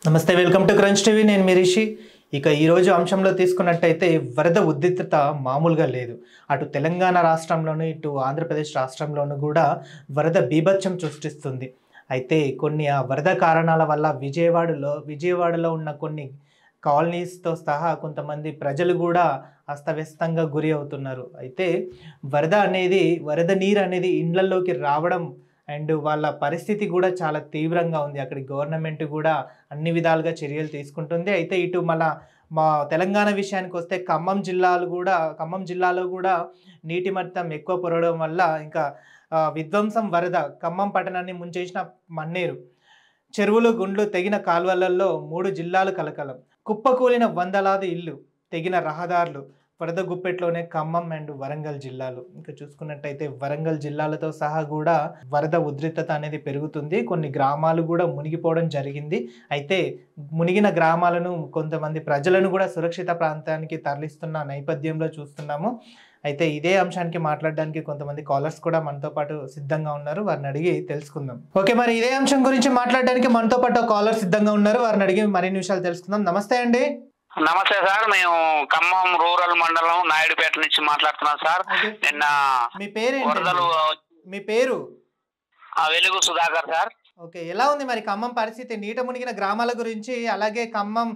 నమస్తే, welcome to crunch TV. నేను మీ రిషి. ఇక ఈరోజు అంశంలో తీసుకున్నట్టయితే వరద ఉధృతత మామూలుగా లేదు. అటు తెలంగాణ రాష్ట్రంలోనూ ఇటు ఆంధ్రప్రదేశ్ రాష్ట్రంలోనూ కూడా వరద బీభత్సం సృష్టిస్తుంది. అయితే కొన్ని ఆ వరద కారణాల వల్ల విజయవాడలో ఉన్న కొన్ని కాలనీస్తో సహా కొంతమంది ప్రజలు కూడా అస్తవ్యస్తంగా గురి అవుతున్నారు. అయితే వరద నీరు అనేది ఇండ్లలోకి రావడం అండ్ వాళ్ళ పరిస్థితి కూడా చాలా తీవ్రంగా ఉంది. అక్కడి గవర్నమెంట్ కూడా అన్ని విధాలుగా చర్యలు తీసుకుంటుంది. అయితే ఇటు మా తెలంగాణ విషయానికి వస్తే ఖమ్మం జిల్లాలో కూడా నీటి మట్టం ఎక్కువ పెరగడం వల్ల ఇంకా విధ్వంసం వరద ఖమ్మం పట్టణాన్ని ముంచేసిన మన్నేరు చెరువులు, గుండ్లు, తెగిన కాల్వలలో 3 జిల్లాలు కలకలం. కుప్పకూలిన వందలాది ఇల్లు, తెగిన రహదారులు. వరద గుప్పెట్లోనే ఖమ్మం అండ్ వరంగల్ జిల్లాలు. ఇంకా చూసుకున్నట్టయితే వరంగల్ జిల్లాలతో సహా కూడా వరద ఉధృతత అనేది పెరుగుతుంది. కొన్ని గ్రామాలు కూడా మునిగిపోవడం జరిగింది. అయితే మునిగిన గ్రామాలను కొంతమంది ప్రజలను కూడా సురక్షిత ప్రాంతానికి తరలిస్తున్న నేపథ్యంలో చూస్తున్నాము. అయితే ఇదే అంశానికి మాట్లాడడానికి కొంతమంది కాలర్స్ కూడా మనతో పాటు సిద్ధంగా ఉన్నారు. వారిని అడిగి తెలుసుకుందాం. ఓకే, మరి ఇదే అంశం గురించి మాట్లాడడానికి మనతో పాటు కాలర్ సిద్ధంగా ఉన్నారు. వారిని అడిగి మరిన్ని విషయాలు తెలుసుకుందాం. నమస్తే అండి. నమస్తే సార్, మేము ఖమ్మం రూరల్ మండలం నాయుడుపేట నుంచి మాట్లాడుతున్నాం సార్. నిన్న మీ పేరు వరదలు మీ పేరు వెలుగు సుధాకర్ సార్. ఓకే, ఎలా ఉంది మరి ఖమ్మం పరిస్థితి? నీట మునిగిన గ్రామాల గురించి, అలాగే ఖమ్మం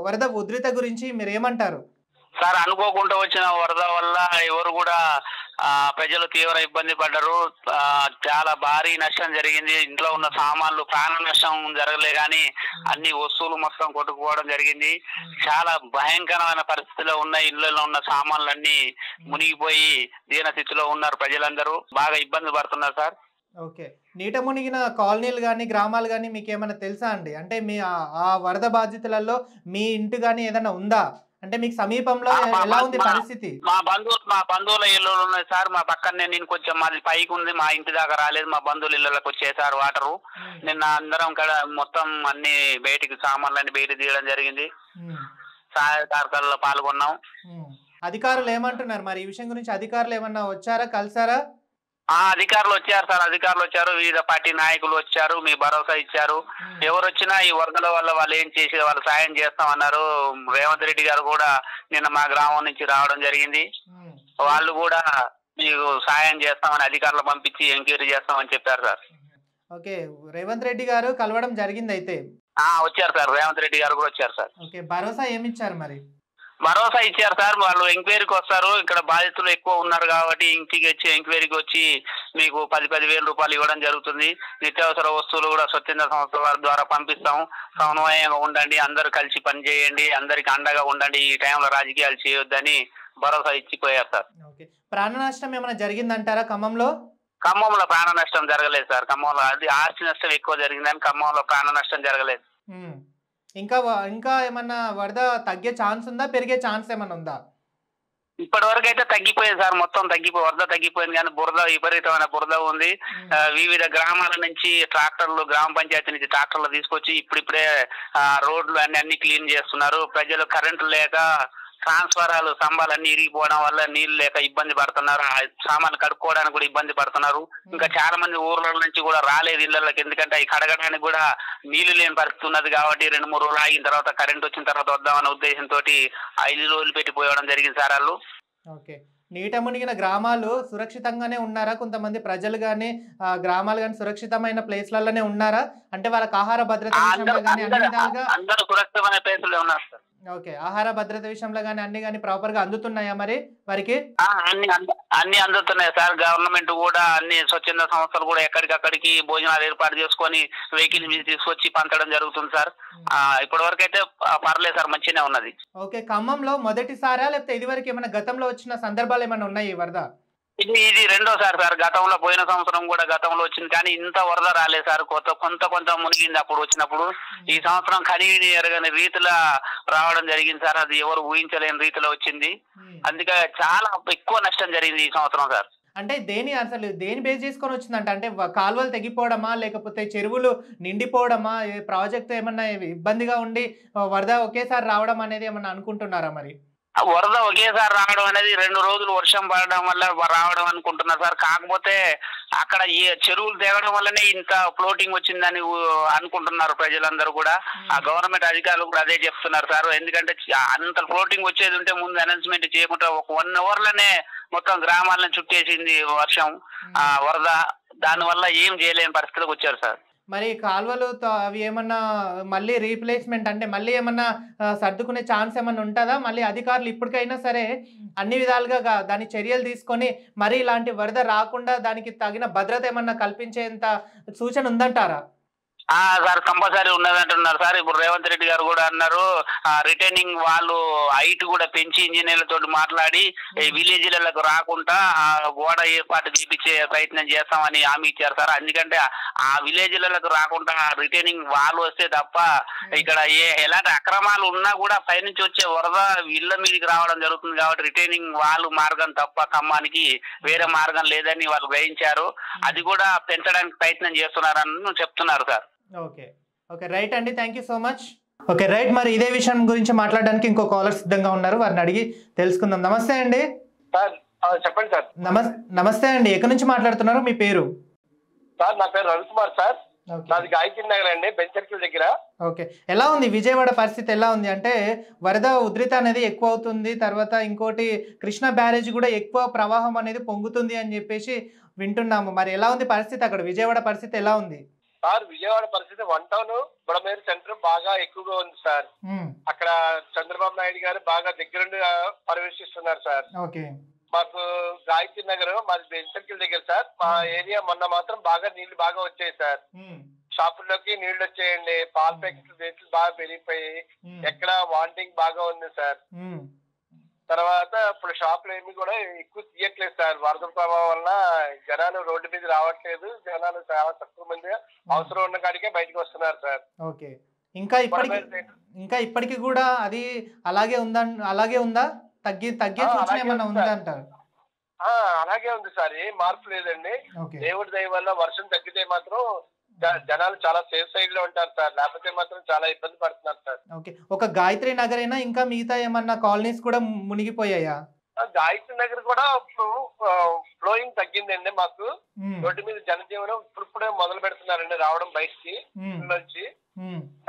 వరద ఉధృత గురించి మీరు ఏమంటారు సార్? అనుకోకుండా వచ్చిన వరద వల్ల ఎవరు కూడా ప్రజలు తీవ్ర ఇబ్బంది పడ్డారు. చాలా భారీ నష్టం జరిగింది. ఇంట్లో ఉన్న సామాన్లు, ప్రాణ నష్టం జరగలే కానీ అన్ని వస్తువులు మొత్తం కొట్టుకుపోవడం జరిగింది. చాలా భయంకరమైన పరిస్థితిలో ఉన్న ఇళ్లలో ఉన్న సామాన్లు అన్ని మునిగిపోయి దీన స్థితిలో ఉన్నారు. ప్రజలందరూ బాగా ఇబ్బంది పడుతున్నారు సార్. ఓకే, నీట మునిగిన కాలనీలు కానీ గ్రామాలు కానీ మీకు ఏమైనా తెలుసా అండి? అంటే మీ ఆ వరద బాధితులలో మీ ఇంటి కానీ ఏదైనా ఉందా? అంటే మీకు సమీపంలో ఎలా ఉంది పరిస్థితి? మా బంధువుల ఇల్లు ఉన్నాయి సార్. మా పక్కనే నేను కొంచెం మాది పైకి ఉంది, మా ఇంటి దాకా రాలేదు. మా బంధువుల ఇళ్ళకి వచ్చాయి సార్ వాటరు. నిన్న అందరం ఇక్కడ మొత్తం అన్ని సామాన్లన్నీ బయట తీయడం జరిగింది. సహాయ కార్యక్రమాల్లో పాల్గొన్నాం. అధికారులు ఏమంటున్నారు మరి ఈ విషయం గురించి? అధికారులు ఏమన్నా వచ్చారా, కలిసారా? అధికారులు వచ్చారు సార్, అధికారులు వచ్చారు. వివిధ పార్టీ నాయకులు వచ్చారు, మీ భరోసా ఇచ్చారు. ఎవరు వచ్చినా ఈ వరదల వల్ల వాళ్ళు ఏం చేసి వాళ్ళు సాయం చేస్తామన్నారు. రేవంత్ రెడ్డి గారు కూడా నిన్న మా గ్రామం నుంచి రావడం జరిగింది. వాళ్ళు కూడా మీకు సాయం చేస్తామని అధికారులు పంపించి ఎంక్వైరీ చేస్తామని చెప్పారు సార్. ఓకే, రేవంత్ రెడ్డి గారు కలవడం జరిగింది అయితే? వచ్చారు సార్, రేవంత్ రెడ్డి గారు కూడా వచ్చారు సార్. ఓకే, భరోసా ఏమిచ్చారు మరి? భరోసా ఇచ్చారు సార్. వాళ్ళు ఎంక్వైరీకి వస్తారు. ఇక్కడ బాధితులు ఎక్కువ ఉన్నారు కాబట్టి ఇంటికి వచ్చి ఎంక్వైరీకి వచ్చి మీకు 10,000 రూపాయలు ఇవ్వడం జరుగుతుంది. నిత్యావసర వస్తువులు కూడా స్వచ్ఛంద సంస్థల వారి ద్వారా పంపిస్తాం. సమన్వయంగా ఉండండి, అందరూ కలిసి పని చేయండి, అందరికి అండగా ఉండండి, ఈ టైంలో రాజకీయాలు చేయొద్దని భరోసా ఇచ్చిపోయారు సార్. ఓకే, ప్రాణ నష్టం ఏమైనా జరిగిందంటారా ఖమ్మంలో? ఖమ్మంలో ప్రాణ నష్టం జరగలేదు సార్. ఖమ్మంలో ఆస్తి నష్టం ఎక్కువ జరిగిందని ఖమ్మంలో ప్రాణ నష్టం జరగలేదు. ఇంకా ఏమన్నా వరద తగ్గే ఛాన్స్ ఉందా, పెరిగే ఛాన్స్ ఏమన్నా ఉందా? ఇప్పటి వరకు అయితే తగ్గిపోయింది సార్, మొత్తం వరద తగ్గిపోయింది. కానీ విపరీతమైన బురద ఉంది. వివిధ గ్రామాల నుంచి ట్రాక్టర్లు, గ్రామ పంచాయతీ నుంచి ట్రాక్టర్లు తీసుకొచ్చి ఇప్పుడిప్పుడే రోడ్లు అన్ని క్లీన్ చేస్తున్నారు. ప్రజలు కరెంటు లేక ట్రాన్స్ఫారాలు, స్తంభాలు అన్ని ఇరిగిపోవడం వల్ల నీళ్లు లేక ఇబ్బంది పడుతున్నారు. సామాన్లు కడుక్కోవడానికి కూడా ఇబ్బంది పడుతున్నారు. ఇంకా చాలా మంది ఊర్ల నుంచి కూడా రాలేదు ఇళ్లకి, ఎందుకంటే అవి కడగడానికి కూడా నీళ్లు లేని పరిస్థితి ఉన్నది కాబట్టి 2-3 రోజులు ఆగిన తర్వాత కరెంట్ వచ్చిన తర్వాత వద్దామన్న ఉద్దేశంతో 5 రోజులు పెట్టిపోవడం జరిగింది సార్ వాళ్ళు. ఓకే, నీట మునిగిన గ్రామాలు సురక్షితంగానే ఉన్నారా? కొంతమంది ప్రజలు కానీ గ్రామాలు కానీ సురక్షితమైన ప్లేస్లలోనే ఉన్నారా? అంటే వాళ్ళకి ఆహార భద్రత విషయంలో కానీ అన్ని విధాలుగా అందరూ సురక్షితమైన ప్లేసుల్లో ఉన్నారు సార్. ఓకే, ఆహార భద్రత విషయంలో కానీ అన్ని కానీ ప్రాపర్ గా అందుతున్నాయా మరి వారికి? అన్ని అందుతున్నాయి సార్. గవర్నమెంట్ కూడా అన్ని స్వచ్ఛంద సంస్థలు కూడా ఎక్కడికక్కడికి భోజనాలు ఏర్పాటు చేసుకొని వెహికల్ మీద తీసుకొచ్చి పంచడం జరుగుతుంది సార్. ఇప్పటి వరకు అయితే పర్లేదు సార్, మంచిగానే ఉన్నది. ఓకే, ఖమ్మంలో మొదటిసారా లేకపోతే ఇదివరకు ఏమైనా గతంలో వచ్చిన సందర్భాలు ఏమైనా ఉన్నాయి వరద? ఇది రెండోసారి సార్. గతంలో పోయిన సంవత్సరం కూడా గతంలో వచ్చింది కానీ ఇంత వరద రాలేదు సార్. కొంత మునిగింది అప్పుడు వచ్చినప్పుడు. ఈ సంవత్సరం కనీని ఎరగని రీతిలో రావడం జరిగింది సార్. అది ఎవరు ఊహించలేని రీతిలో వచ్చింది. అందుకే చాలా ఎక్కువ నష్టం జరిగింది ఈ సంవత్సరం సార్. అంటే దేని బేస్ చేసుకొని వచ్చిందంట? అంటే కాలువలు తెగిపోవడమా, లేకపోతే చెరువులు నిండిపోవడమా, ప్రాజెక్ట్ ఏమన్నా ఇబ్బందిగా ఉండి వరద ఒకేసారి రావడం అనేది ఏమన్నా అనుకుంటున్నారా మరి? ఆ వరద ఒకేసారి రావడం అనేది 2 రోజులు వర్షం పడడం వల్ల రావడం అనుకుంటున్నారు సార్. కాకపోతే అక్కడ ఈ చెరువులు తెగడం వల్లనే ఇంత ఫ్లోటింగ్ వచ్చిందని అనుకుంటున్నారు ప్రజలందరూ కూడా. ఆ గవర్నమెంట్ అధికారులు కూడా అదే చెప్తున్నారు సార్. ఎందుకంటే అంత ఫ్లోటింగ్ వచ్చేది ఉంటే ముందు అనౌన్స్మెంట్ చేయకుండా ఒక 1 అవర్ లోనే మొత్తం గ్రామాలను చుట్టేసింది వర్షం, వరద. దానివల్ల ఏం చేయలేని పరిస్థితికి వచ్చారు సార్. మరి కాలువలు అవి ఏమన్నా మళ్ళీ రీప్లేస్మెంట్ అంటే మళ్ళీ ఏమన్నా సర్దుకునే ఛాన్స్ ఏమన్నా ఉంటుందా? మళ్ళీ అధికారులు ఇప్పటికైనా సరే అన్ని విధాలుగా దాని చర్యలు తీసుకొని మరి ఇలాంటి వరద రాకుండా దానికి తగిన భద్రత ఏమన్నా కల్పించేంత సూచన ఉందంటారా? సార్ కంపల్సరీ ఉన్నదంటున్నారు సార్. ఇప్పుడు రేవంత్ రెడ్డి గారు కూడా అన్నారు, రిటైనింగ్ వాళ్ళు హైట్ కూడా పెంచి ఇంజనీర్లతో మాట్లాడి విలేజ్లకు రాకుండా గోడ ఏర్పాటు చేయించే ప్రయత్నం చేస్తామని హామీ ఇచ్చారు సార్. ఎందుకంటే ఆ విలేజ్లకు రాకుండా రిటైనింగ్ వాళ్ళు వస్తే తప్ప ఇక్కడ ఎలాంటి అక్రమాలు ఉన్నా కూడా పైనుంచి వచ్చే వరద ఇళ్ల మీదకి రావడం జరుగుతుంది. కాబట్టి రిటైనింగ్ వాళ్ళు మార్గం తప్ప ఖమ్మానికి వేరే మార్గం లేదని వాళ్ళు గ్రహించారు. అది కూడా పెంచడానికి ప్రయత్నం చేస్తున్నారని చెప్తున్నారు సార్. ఓకే ఓకే రైట్ అండి, thank you so much. Okay right, మరి ఇదే విషయం గురించి మాట్లాడడానికి ఇంకో కాలర్ సిద్ధంగా ఉన్నారు, వారిని అడిగి తెలుసుకుందాం. నమస్తే అండి. చెప్పండి సార్. నమస్తే అండి, ఎక్కడి నుంచి మాట్లాడుతున్నారు, మీ పేరు? సార్ నా పేరు రవికుమార్ సార్, నాది గాయత్రి నగర్ అండి, బెంచర్కిల్ దగ్గర. ఓకే, ఎలా ఉంది విజయవాడ పరిస్థితి, ఎలా ఉంది అంటే వరద ఉధృతి అనేది ఎక్కువ అవుతుంది, తర్వాత ఇంకోటి కృష్ణా బ్యారేజ్ కూడా ఎక్కువ ప్రవాహం అనేది పొంగుతుంది అని చెప్పేసి వింటున్నాము. మరి ఎలా ఉంది పరిస్థితి అక్కడ, విజయవాడ పరిస్థితి ఎలా ఉంది? సార్ విజయవాడ పరిస్థితి 1 టౌన్ బుడమేరు సెంటర్ బాగా ఎక్కువగా ఉంది సార్. అక్కడ చంద్రబాబు నాయుడు గారు బాగా దగ్గరుండి పర్యవేక్షిస్తున్నారు సార్. ఓకే, మాకు గాయత్రి నగర్ మాది బెంచర్కిల్ దగ్గర సార్. మా ఏరియా మొన్న మాత్రం బాగా నీళ్లు బాగా వచ్చాయి సార్. షాపుల్లోకి నీళ్లు వచ్చాయండి, పాల ప్యాకెట్లు రేట్లు బాగా పెరిగిపోయి ఎక్కడ వాంటింగ్ బాగా ఉంది సార్. తర్వాత ఇప్పుడు షాపులు ఏమి కూడా ఎక్కువ తీయట్లేదు సార్. వరద ప్రభావం వల్ల జనాలు రోడ్డు మీద రావట్లేదు, జనాలు చాలా తక్కువ మంది అవసరం ఉన్న కాడికే బయటకు వస్తున్నారు సార్. ఓకే, ఇంకా ఇప్పటికి కూడా అది అలాగే ఉందా? తగ్గే సూచన ఏమన్నా ఉందా అంటారు? అలాగే ఉంది సార్, ఏం మార్పు లేదండి. దేవుడి దయ వల్ల వర్షం తగ్గితే మాత్రం జనాలు చాలా సేఫ్ సైడ్ లో ఉంటారు సార్, లేకపోతే మాత్రం చాలా ఇబ్బంది పడుతున్నారు సార్. ఓకే, ఒక గాయత్రి నగర్ అయినా ఇంకా మిగతా ఏమన్నా కాలనీస్ కూడా మునిగిపోయాయా? గాయత్రి నగర్ కూడా ఫ్లోయింగ్ తగ్గిందండి. మాకు రోడ్డు మీద జనజీవనం ఇప్పుడే మొదలు పెడుతున్నారండి రావడం బయటికి నుంచి.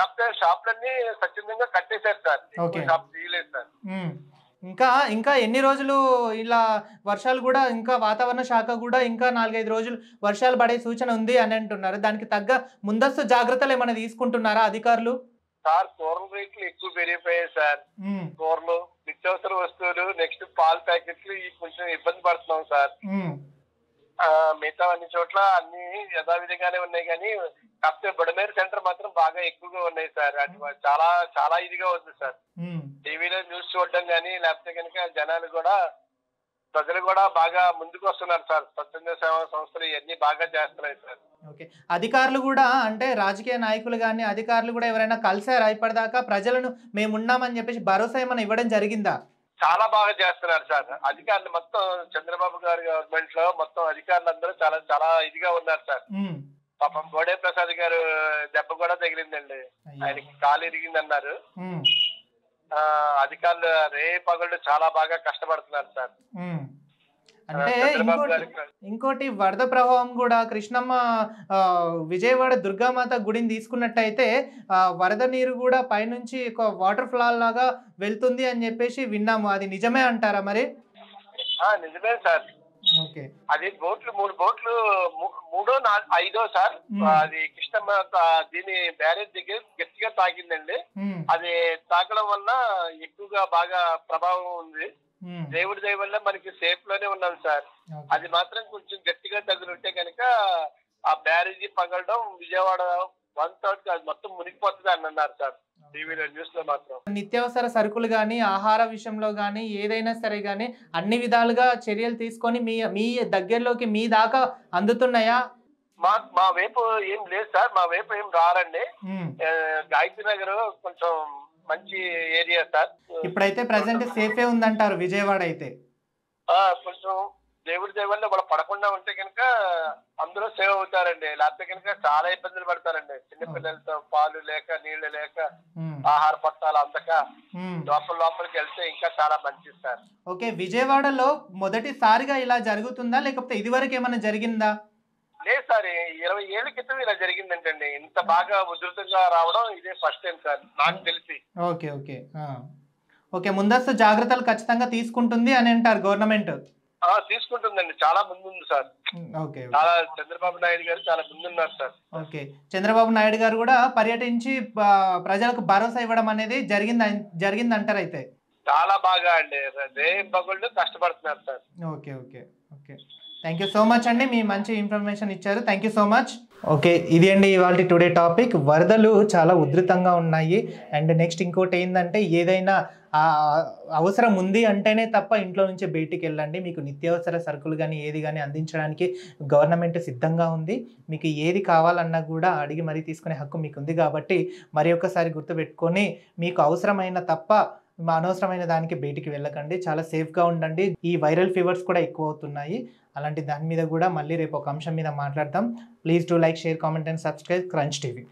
కాకపోతే షాపులన్నీ స్వచ్ఛందంగా కట్టేశారు సార్, షాప్ తీయలేదు సార్. ఇంకా ఎన్ని రోజులు ఇలా వర్షాలు కూడా, ఇంకా వాతావరణ శాఖ కూడా ఇంకా 4-5 రోజులు వర్షాలు పడే సూచన ఉంది అని అంటున్నారు. దానికి తగ్గ ముందస్తు జాగ్రత్తలు ఏమైనా తీసుకుంటున్నారా అధికారులు? సార్ కూరల రేట్లు ఎక్కువ పెరిగిపోయాయి సార్. కూరలు, నిత్యావసర వస్తువులు, నెక్స్ట్ పాల ప్యాకెట్లు కొంచెం ఇబ్బంది పడుతున్నాం సార్. మిగతా అన్ని చోట్ల అన్ని యథావిధిగానే ఉన్నాయి, కానీ కాకపోతే బుడమేరు సెంటర్ మాత్రం బాగా ఎక్కువగా ఉన్నాయి సార్. అది చాలా చాలా ఇదిగా ఉంది సార్. టీవీలో న్యూస్ చూడడం కానీ లేకపోతే కనుక జనాలు కూడా, ప్రజలు కూడా బాగా ముందుకు వస్తున్నారు సార్. స్వచ్ఛంద సేవా సంస్థలు ఇవన్నీ బాగా చేస్తున్నాయి సార్. ఓకే, అధికారులు కూడా అంటే రాజకీయ నాయకులు కానీ అధికారులు కూడా ఎవరైనా కలిసారా ఇప్పటిదాకా? ప్రజలను మేమున్నామని చెప్పేసి భరోసా ఏమైనా ఇవ్వడం జరిగిందా? చాలా బాగా చేస్తున్నారు సార్ అధికారులు. మొత్తం చంద్రబాబు గారి గవర్నమెంట్ లో మొత్తం అధికారులు అందరూ చాలా చాలా ఇదిగా ఉన్నారు సార్. పాపం బోడే ప్రసాద్ గారు దెబ్బ కూడా తగిలిందండి, ఆయనకి కాలు ఇరిగిందన్నారు. అధికారులు పగళ్ళు చాలా బాగా కష్టపడుతున్నారు సార్. అంటే ఇంకోటి వరద ప్రభావం కూడా కృష్ణమ్మ విజయవాడ దుర్గామాత గుడిని తీసుకున్నట్టయితే వరద నీరు కూడా పైనుంచి ఒక వాటర్ ఫ్లాల్ లాగా వెళ్తుంది అని చెప్పేసి విన్నాము. అది నిజమే అంటారా మరి? నిజమే సార్. అది బోట్లు 3 బోట్లు 3 5 సార్. అది కృష్ణమ్మ దీని బ్యారేజ్ దగ్గర గట్టిగా తాకిందండి. అది తాకడం వల్ల ఎక్కువగా బాగా ప్రభావం ఉంది. దేవుడి దయ వల్ల మనకి సేఫ్ లోనే ఉన్నాం సార్. అది మాత్రం కొంచెం గట్టిగా తగులుంటే కనుక ఆ బ్యారేజీ పగలడం విజయవాడ 1/3 అది మొత్తం మునిగిపోతుంది అని అన్నారు సార్ టీవీలో న్యూస్ లో మాత్రం. నిత్యావసర సరుకులు కానీ ఆహార విషయంలో కానీ ఏదైనా సరే కానీ అన్ని విధాలుగా చర్యలు తీసుకొని మీ దగ్గరలోకి మీ దాకా అందుతున్నాయా? మా వైపు ఏం లేదు సార్, మా వైపు ఏం రారండి. గాయత్రి నగర్ కొంచెం మంచి ఏరియా సార్. ఇప్పుడైతే ప్రెసెంట్ సేఫే ఉందంటారు విజయవాడ అయితే? కొంచెం దేవుడి దేవుళ్ళు వాళ్ళు పడకుండా ఉంటే కనుక అందులో సేవ్ అవుతారండి. లేకపోతే కనుక చాలా ఇబ్బందులు పడతారండి. చిన్నపిల్లలతో పాలు లేక నీళ్లు లేక ఆహార పట్టాలు అందక లోపలికి వెళ్తే ఇంకా చాలా మంచిది సార్. ఓకే, విజయవాడలో మొదటిసారిగా ఇలా జరుగుతుందా లేకపోతే ఇదివరకు ఏమైనా జరిగిందా? లేదు సార్, 20 ఏళ్ల క్రితం ఇలా జరిగిందంటండి. ఇంత బాగా ఉధృతంగా రావడం ఇదే ఫస్ట్ టైం సార్ నాకు తెలిసి. ఓకే ఓకే ఓకే, ముందస్తు జాగ్రత్తలు ఖచ్చితంగా తీసుకుంటుంది అని అంటారు గవర్నమెంట్. తీసుకుంటుందండి, చాలా ముందుంది సార్. ఓకే, చాలా చంద్రబాబు నాయుడు గారు చాలా ముందున్నారు సార్. ఓకే, చంద్రబాబు నాయుడు గారు కూడా పర్యటించి ప్రజలకు భరోసా ఇవ్వడం అనేది జరిగింది అంటారు అయితే. చాలా బాగా అండి, రేపగళ్ళు కష్టపడుతున్నారు sir. Okay okay okay, thank you so much అండి, మీ మంచి ఇన్ఫర్మేషన్ ఇచ్చారు. Thank you so much. Okay, ఇది అండి ఇవాళ టుడే టాపిక్. వరదలు చాలా ఉధృతంగా ఉన్నాయి. అండ్ నెక్స్ట్ ఇంకోటి ఏంటంటే, ఏదైనా అవసరం ఉంది అంటేనే తప్ప ఇంట్లో నుంచి బయటికి వెళ్ళండి. మీకు నిత్యావసర సరుకులు కానీ ఏది కానీ అందించడానికి గవర్నమెంట్ సిద్ధంగా ఉంది. మీకు ఏది కావాలన్నా కూడా అడిగి మరీ తీసుకునే హక్కు మీకు ఉంది. కాబట్టి మరి ఒక్కసారి గుర్తుపెట్టుకొని మీకు అవసరమైన తప్ప అనవసరమైన దానికి బయటికి వెళ్ళకండి. చాలా సేఫ్గా ఉండండి. ఈ వైరల్ ఫీవర్స్ కూడా ఎక్కువ అవుతున్నాయి. అలాంటి దాని మీద కూడా మళ్ళీ రేపు ఒక అంశం మీద మాట్లాడతాం. Please do like, share, comment and subscribe crunch TV.